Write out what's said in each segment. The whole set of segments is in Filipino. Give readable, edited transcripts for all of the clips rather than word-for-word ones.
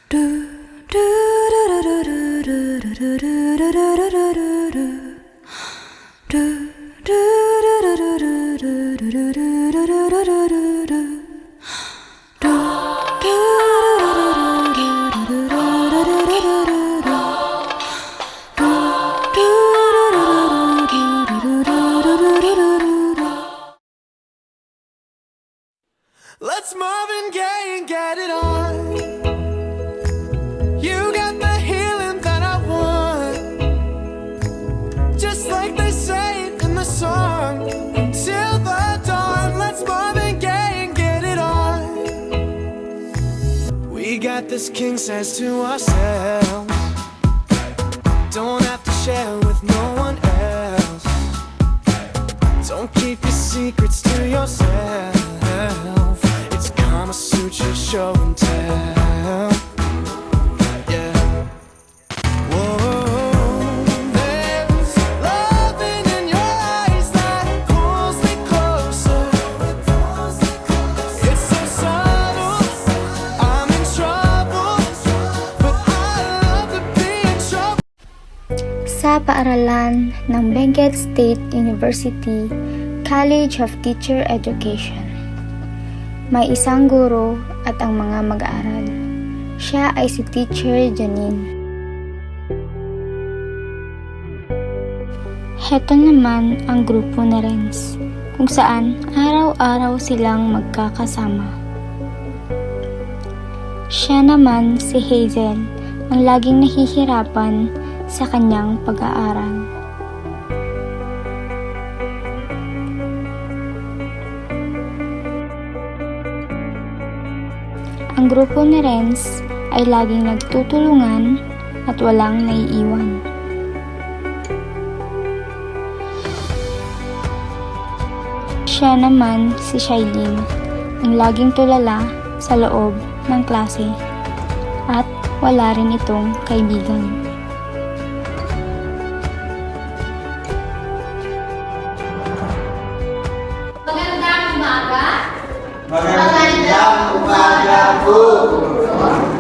Let's Marvin Gaye and get it on. You got the healing that I want, just like they say in the song. Until the dawn, let's Marvin Gaye and get it on. We got this king size to ourselves, don't have to share with no one else. Don't keep your secrets to yourself. It's Kama Sutra show and tell. Yeah. Whoa, there's loving in your eyes that pulls me closer. It's so subtle, I'm in trouble, but I love to be in trouble. Sa paaralan ng Benguet State University College of Teacher Education, may isang guro at ang mga mag-aaral. Siya ay si Teacher Janine. Heto naman ang grupo ni Renz, kung saan araw-araw silang magkakasama. Siya naman si Hazel, ang laging nahihirapan sa kanyang pag-aaral. Ang grupo ni Renz ay laging nagtutulungan at walang naiiwan. Siya naman si Shailene, ang laging tulala sa loob ng klase at wala rin itong kaibigan. Magandang umaga po!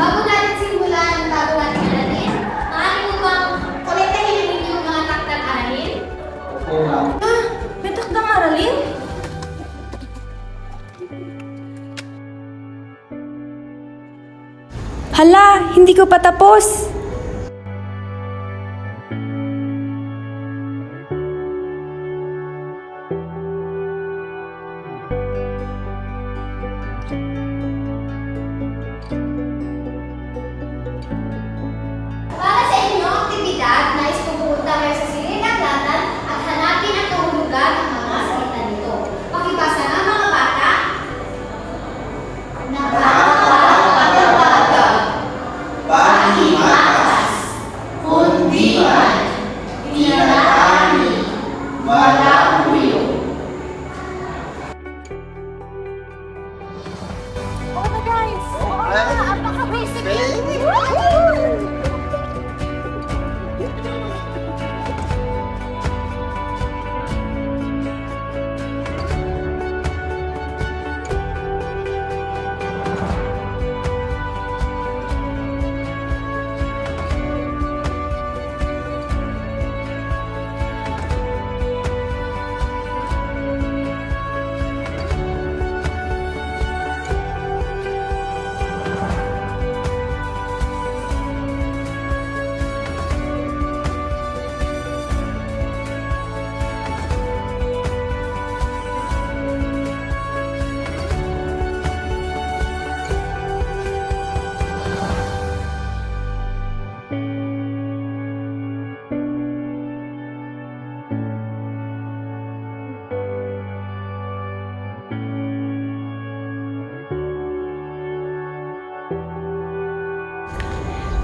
Bago natin simulan ang bago natin aralin, maaari mo bang kolektahin ninyo yung mga takdang aralin? Opo, ma'am. May takdang aralin? Hala, hindi ko pa tapos! Para sa inyong aktibidad, nais pupunta kayo sa silid-aklatan at hanapin ang kahulugan ng mga salita nito. Pakibasa nga mga bata. Nakakapagpagpag, pahimakas, kundi man, tinatani, malauyo. Oh my guys! Apaka-basic yun!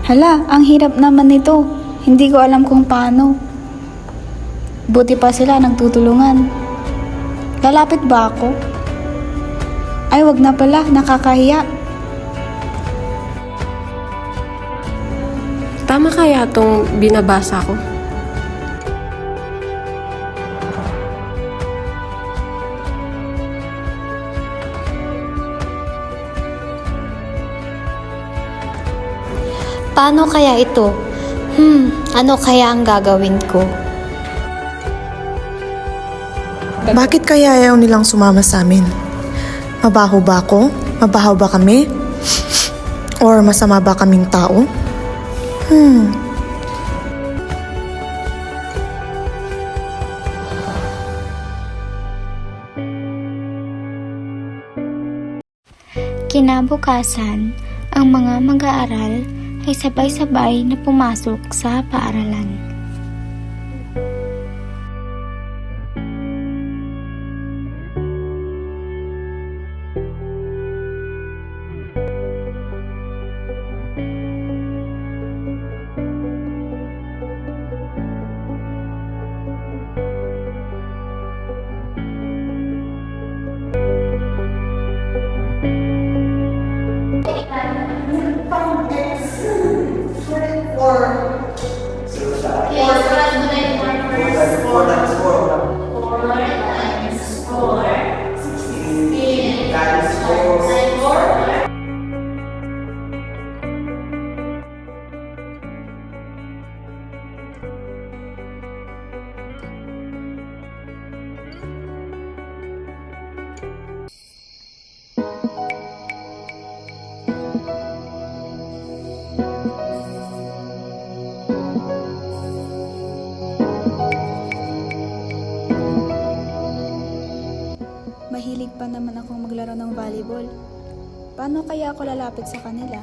Hala, ang hirap naman nito. Hindi ko alam kung paano. Buti pa sila nagtutulungan. Lalapit ba ako? Ay, wag na pala, nakakahiya. Tama kaya itong binabasa ko? Paano kaya ito? Ano kaya ang gagawin ko? Bakit kaya ayaw nilang sumama sa amin? Mabaho ba ako? Mabaho ba kami? Or masama ba kaming tao? Kinabukasan, ang mga mag-aaral ay sabay-sabay na pumasok sa paaralan. Mahilig pa naman akong maglaro ng volleyball. Paano kaya ako lalapit sa kanila?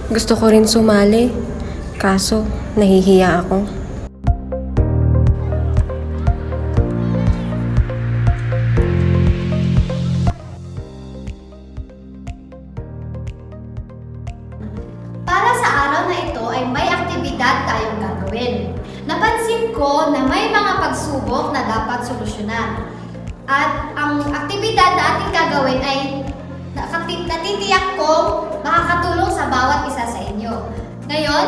Gusto ko rin sumali, kaso nahihiya ako. Para sa araw na ito ay may aktibidad tayong gagawin. Napansin ko na may mga pagsubok na dapat solusyonan. At ang aktibidad na ating gagawin ay natitiyak kong makakatulong sa bawat isa sa inyo. Ngayon,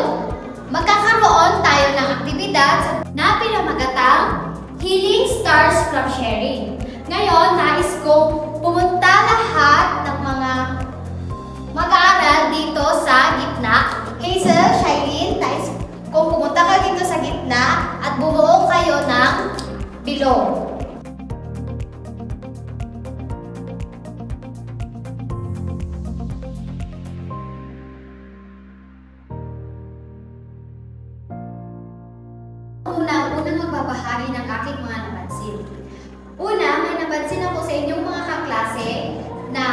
magkakaroon tayo ng aktibidad na pinamagatang Healing Stars from Sharing. Ngayon, nais kong pumunta lahat ng mga mag-aaral dito sa gitna. Kay Sir Shireen, nais kung pumunta ka dito sa gitna at bumuo kayo ng bilog. Unang magbabahagi ng aking mga napansin. Una, may napansin ako sa inyong mga kaklase na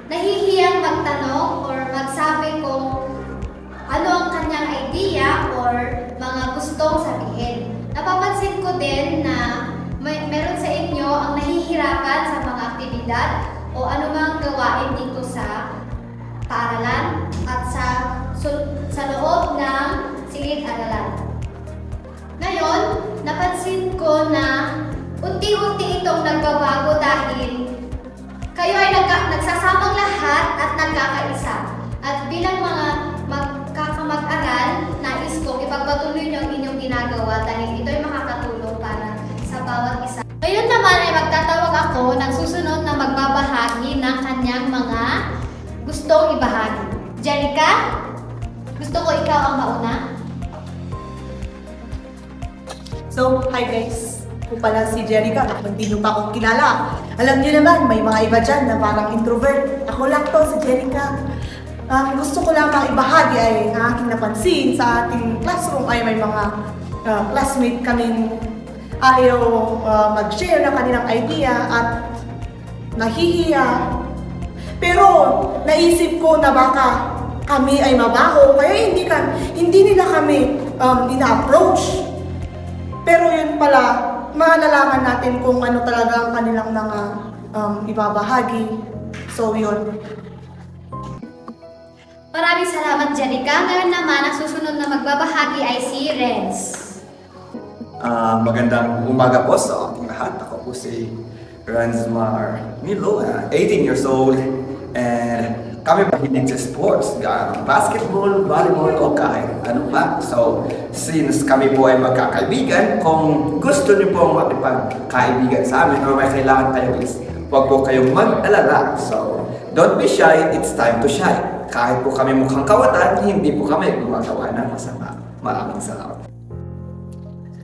nahihiyang magtanong or magsabi kung ano ang kanyang idea or mga gustong sabihin. Napapansin ko din na meron sa inyo ang nahihirapan sa mga aktibidad o anumang gawain dito sa paaralan at sa loob ng silid-aralan. Ngayon, napansin ko na unti-unti itong nagbabago dahil kayo ay nagsasamang lahat at nagkakaisa. At bilang mga magkakamag-aral, nais kong ipagpatuloy niyo ang inyong ginagawa dahil ito ay makakatulong para sa bawat isa. Ngayon naman ay magtatawag ako ng susunod na magbabahagi ng kanyang mga gustong ibahagi. Jerica, gusto ko ikaw ang mauna. So, hi guys. Ako pala si Jerica. Hindi nyo pa akong kilala. Alam niyo naman, may mga iba dyan na parang introvert. Ako lang to, si Jerica. Gusto ko lang ibahagi ay ang aking napansin sa ating classroom ay may mga classmate kaming ayaw mag-share ng kanilang idea at nahihiya. Pero naisip ko na baka kami ay mabaho, kaya hindi nila kami ina-approach. Pero yun pala, malalaman natin kung ano talaga ang kanilang mga ibabahagi. So yun. Maraming salamat, Jerica. Ngayon naman, ang susunod na magbabahagi ay si Renz. Magandang umaga po sa ating lahat. Ako po si Renz Mar Milo, 18 years old. And kami mahilig sa sports, basketball, volleyball, o kahit ano pa. So, since kami po ay magkakaibigan, kung gusto niyo pong makipagkaibigan sa amin or may kailangan tayo is, huwag po kayong mag-alala. So, don't be shy, it's time to shine. Kahit po kami mukhang kawatan, hindi po kami gumagawa ng masama. Maraming salamat.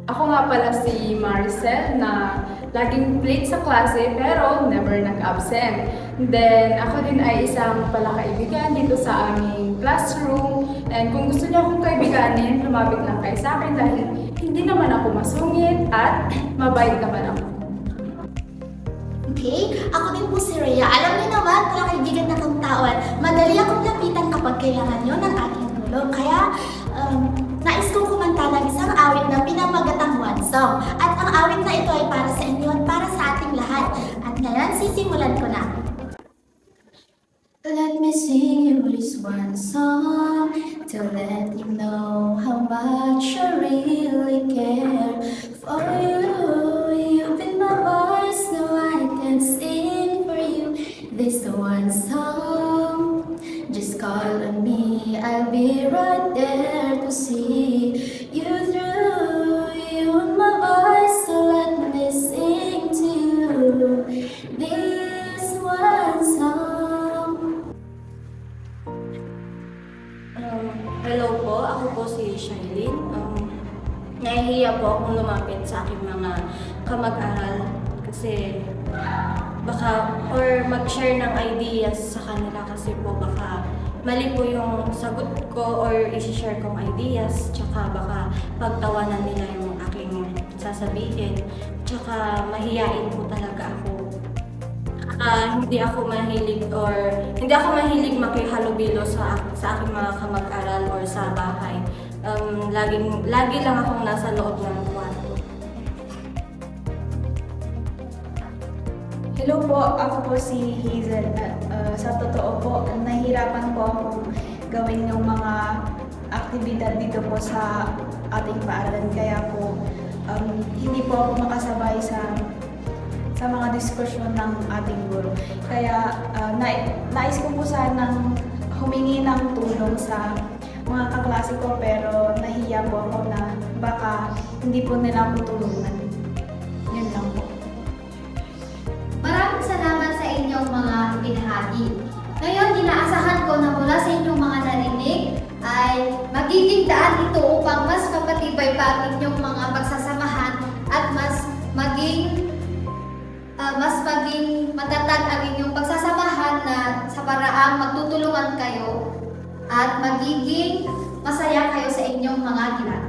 Ako nga pala si Maricel na laging late sa klase pero never nag-absent. Then ako din ay isang palakaibigan dito sa aming classroom. And kung gusto niyo akong kaibiganin, lumapit lang kayo sa akin dahil hindi naman ako masungit at mabait naman ako. Okay, ako din po si Rhea. Alam niyo naman, palakaibigan na kong taon. Madali akong lapitan kapag kailangan niyo ng aking tulong. Kaya, nais kong kumanta ng isang awit na pinamagatang One Song. At ang awit na ito ay para sa inyo at para sa ating lahat. At ngayon, sisimulan ko na. Let me sing you this one song to let you know how much I really care for you. You've been my voice, so I can sing for you this one song. Just call on me, I'll be right there to see you through. You want my voice, so let me sing to you this one song. Hello po, ako po si Shailene. Nahihiya po akong lumapit sa aking mga kamag-aral kasi baka or mag-share ng ideas sa kanila kasi po baka mali po yung sagot ko or isi-share kong ideas tsaka baka pagtawanan nila yung aking sasabihin tsaka mahiyain po talaga ako. Hindi ako mahilig makihalubilo sa aking mga kamag-aral or sa bahay. Lagi lang akong nasa loob ng kwarto. Hello po, ako po si Hazel. Sa totoo po, nahihirapan po akong gawin yung mga aktibidad dito po sa ating paaralan. Kaya po, hindi po ako makasabay sa mga diskusyon ng ating guro. Kaya nais ko po sanang humingi ng tulong sa mga kaklase ko pero nahiya po ako na baka hindi po nila ako tulungan. Yun lang po. Maraming salamat sa inyong mga ibinahagi. Ngayon, inaasahan ko na mula sa inyong mga narinig ay magiging daan ito upang mas mapatibay pa ang inyong mga pagsasamahan at mas maging matatag ang inyong pagsasamahan na sa paraang magtutulungan kayo at magiging masaya kayo sa inyong mga ginagawa.